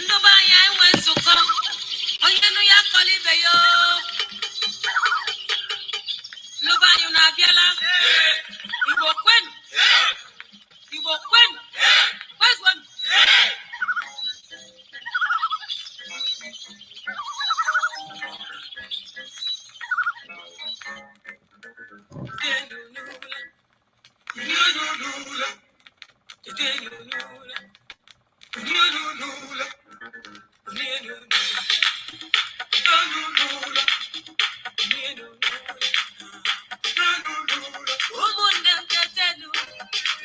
Ndubanya enwezuko onye nu ya kọlibe yo Ndubanya na-abịala Igbo kwenu kwezuonu ụmụnne m tetelu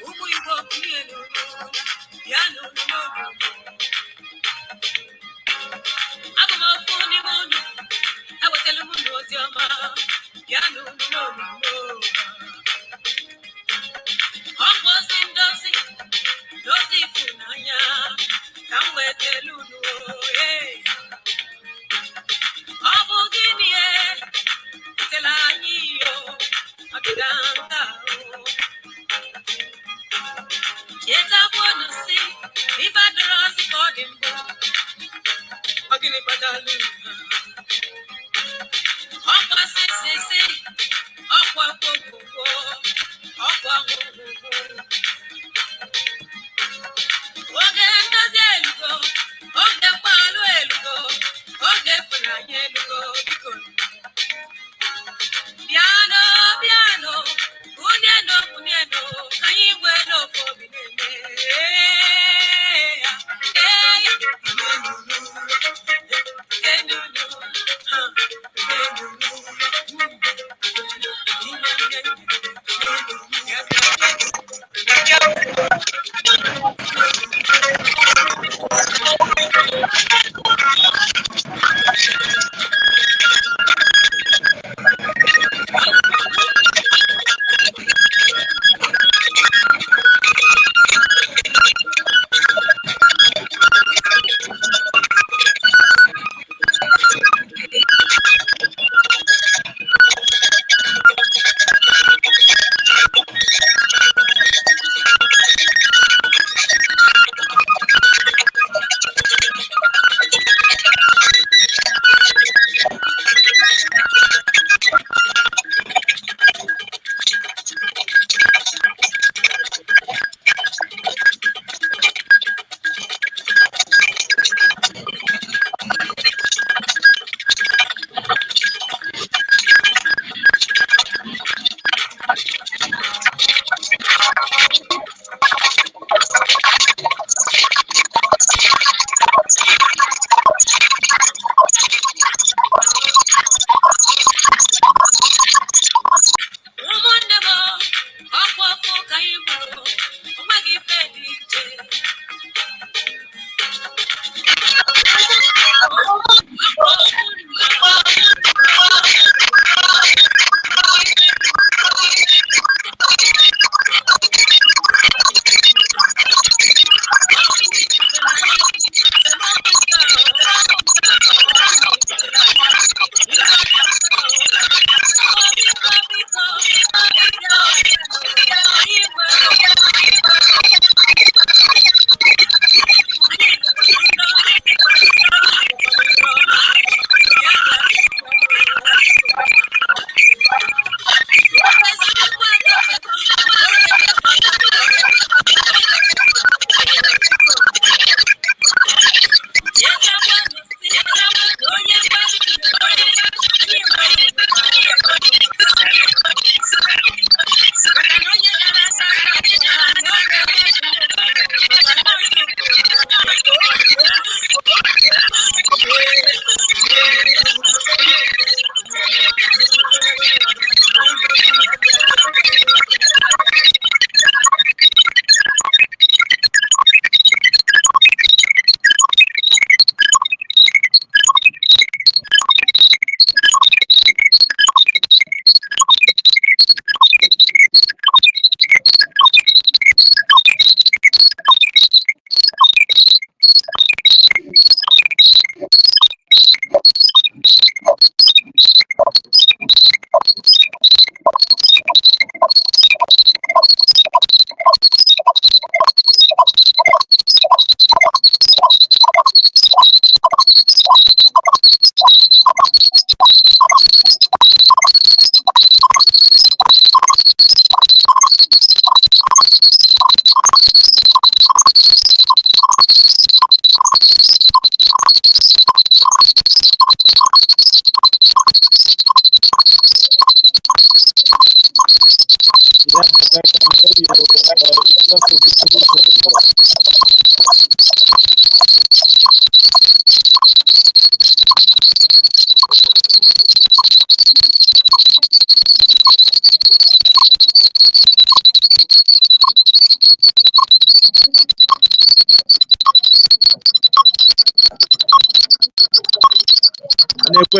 ụmụ Igbo ya n'ụlọ abụ m ofu n'ime unu ewetelu m n'ozi ọma ya n'ụlọ ọkpụ ozi ndozi n'ozi ịfụnanya ka m wetelu unu ọ bụ gịnị tela anyị yo ọdịda nta chetakwanụ si ife adịrọ ọsị ka ọ dị mbụ ọ gịnị kpatalụ ọkwa sisisi ọkwa gwogwogwo ọkwa gwogwogwo oge ndozi elugo oge mkpalụ elugo oge ịfụnanya elugo biko Piano, uniendo, ka anyị nwee n'ofe obi na-eme.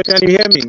Can you hear me?